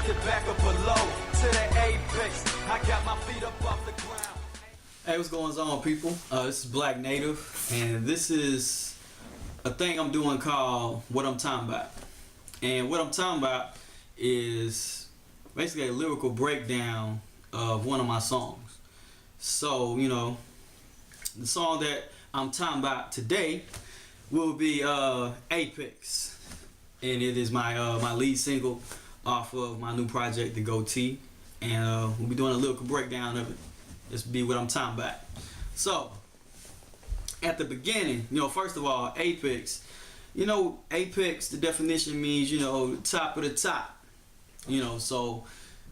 it back up below to the apex. I got my feet up off the ground. Hey, what's going on, people? This is Black Native, and this is a thing I'm doing called What I'm Tawnbout. And what I'm talking about is basically a lyrical breakdown of one of my songs. So, you know, the song that I'm talking about today will be Apex, and it is my my lead single off of my new project, The Goatee, and we'll be doing a lyrical breakdown of it. This will be what I'm talking about. So, at the beginning, you know, first of all, Apex. You know, apex, the definition means, you know, top of the top. You know, so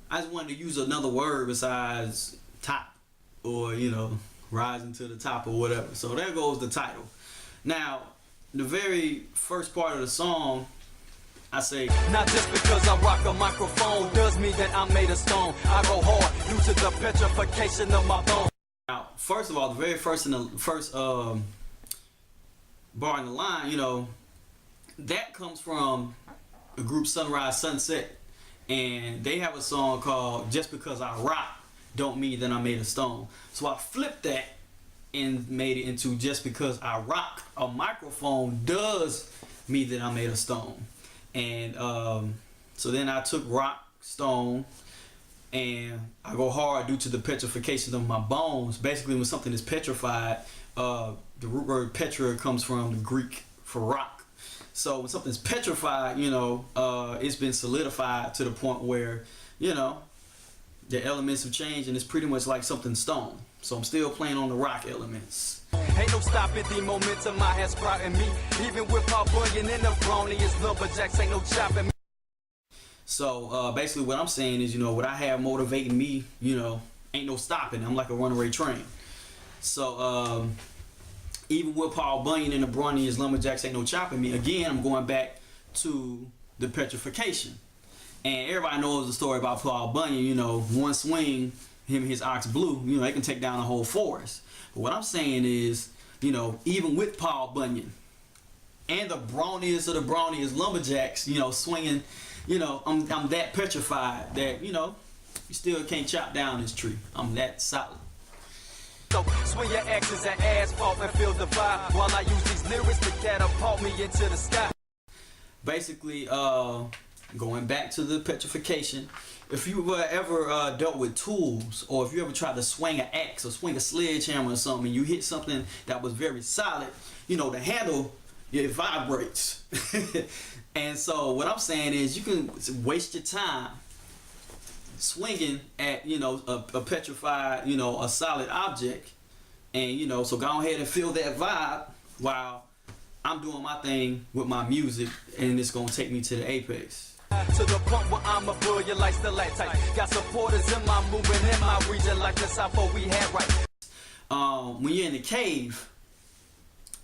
I just wanted to use another word besides top, or, you know, rising to the top or whatever. So there goes the title. Now, the very first part of the song, I say, not just because I rock a microphone does mean that I'm made of stone. I go hard due to the petrification of my bones. Now, first of all, the very first bar in the line, you know, that comes from the group Sunrise Sunset, and they have a song called Just Because I Rock Don't Mean That I'm Made of Stone. So I flipped that and made it into Just Because I Rock a Microphone Does Mean That I'm Made of Stone. And so then I took rock, stone, and I go hard due to the petrification of my bones. Basically, when something is petrified, the root word petra comes from the Greek for rock. So when something's petrified, you know, it's been solidified to the point where, you know, the elements have changed and it's pretty much like something stone. So I'm still playing on the rock elements. Ain't no stopping the momentum I has brought in me. Even with Paul Bunyon and the brawniest lumberjacks, ain't no chopping me. So basically what I'm saying is, you know, what I have motivating me, you know, ain't no stopping. I'm like a runaway train. So even with Paul Bunyon and the brawniest lumberjacks, ain't no chopping me. Again, I'm going back to the petrification. And everybody knows the story about Paul Bunyon. You know, one swing, him and his ox blue, you know, they can take down the whole forest. But what I'm saying is, you know, even with Paul Bunyon and the brawniest of the brawniest lumberjacks, you know, swinging, you know, I'm that petrified that, you know, you still can't chop down this tree. I'm that solid. So swing your axes at asphalt and feel the vibe while I use these lyrics to catapult me into the sky. Basically, going back to the petrification, if you ever dealt with tools, or if you ever tried to swing an axe or swing a sledgehammer or something, and you hit something that was very solid, you know, the handle, it vibrates. And so what I'm saying is, you can waste your time swinging at, you know, a petrified, you know, a solid object, and, you know, so go ahead and feel that vibe while I'm doing my thing with my music, and it's gonna take me to the apex. To the point where I'm a brilliant like stalactite. Got supporters in my movement, in my region like the South, what we had right. When you're in the cave,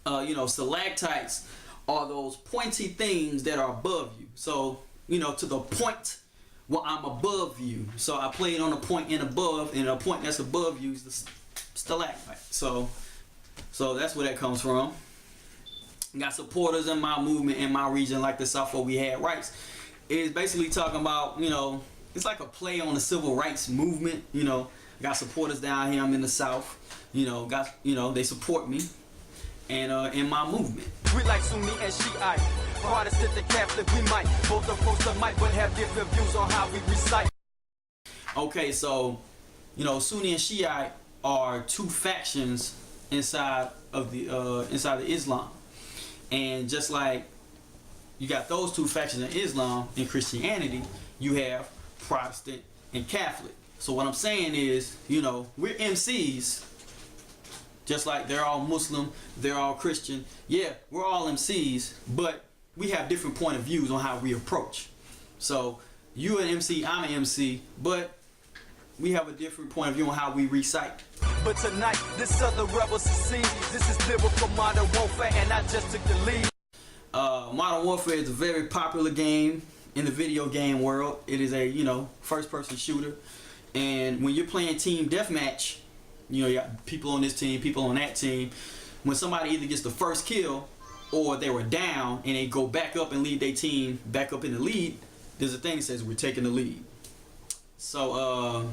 you know, stalactites are those pointy things that are above you. So, you know, to the point where I'm above you. So I played on a point and above, and a point that's above you is the stalactite. So that's where that comes from. Got supporters in my movement, in my region like the South, where we had rights. It's basically talking about, you know, it's like a play on the civil rights movement. You know, got supporters down here. I'm in the South. You know, they support me and in my movement. We like Sunni and Shiite, Protestant and Catholic. We might both approach the mic, but have different views on how we recite. Okay, so, you know, Sunni and Shiite are two factions inside of the Islam, and just like you got those two factions in Islam and Christianity, you have Protestant and Catholic. So what I'm saying is, you know, we're MCs, just like they're all Muslim, they're all Christian. Yeah, we're all MCs, but we have different point of views on how we approach. So you an MC, I'm an MC, but we have a different point of view on how we recite. But tonight, this other rebel succeeds. This is lyrical modern warfare, and I just took the lead. Modern Warfare is a very popular game in the video game world. It is a, you know, first-person shooter, and when you're playing team deathmatch, you know, you got people on this team, people on that team. When somebody either gets the first kill or they were down and they go back up and lead their team back up in the lead, there's a thing that says we're taking the lead. So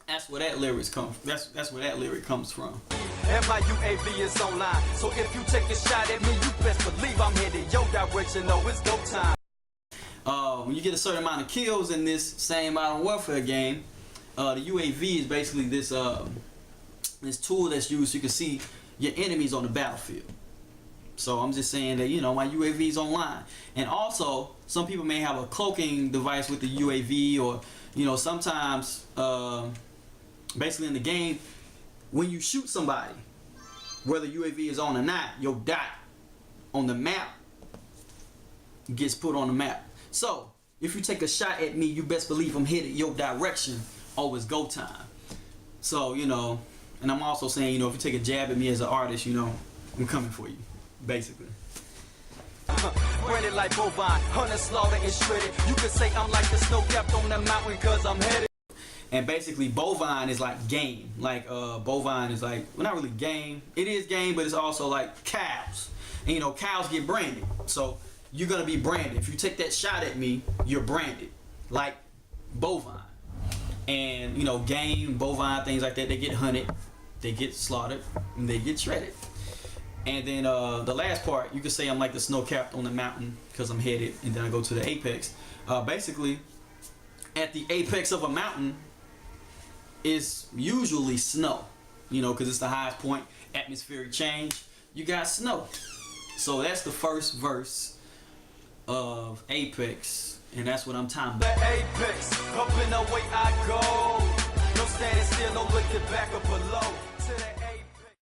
that's where that lyrics comes. That's where that lyric comes from. And my UAV is online, so if you take a shot at me, you best believe I'm headed your direction. No, it's go time. When you get a certain amount of kills in this same Modern Warfare game, the UAV is basically this this tool that's used so you can see your enemies on the battlefield. So I'm just saying that, you know, my UAV is online. And also, some people may have a cloaking device with the UAV, or, you know, sometimes basically in the game, when you shoot somebody, whether UAV is on or not, your dot on the map gets put on the map. So if you take a shot at me, you best believe I'm headed your direction. Oh, it's go time. So, you know, and I'm also saying, you know, if you take a jab at me as an artist, you know, I'm coming for you, basically. Branded like bovine, hunted, slaughtered, and shredded. You can say I'm like the snow capped on the mountain, cause I'm headed. And basically, bovine is like game. Like, bovine is like, well, not really game. It is game, but it's also like cows. And, you know, cows get branded. So you're gonna be branded. If you take that shot at me, you're branded. Like bovine. And, you know, game, bovine, things like that, they get hunted, they get slaughtered, and they get shredded. And then the last part, you could say I'm like the snow capped on the mountain because I'm headed, and then I go to the apex. Basically, at the apex of a mountain is usually snow, you know, because it's the highest point, atmospheric change, you got snow. So that's the first verse of Apex, and that's what I'm talking about. The apex, up and away I go. No standing still, no looking back or below. To the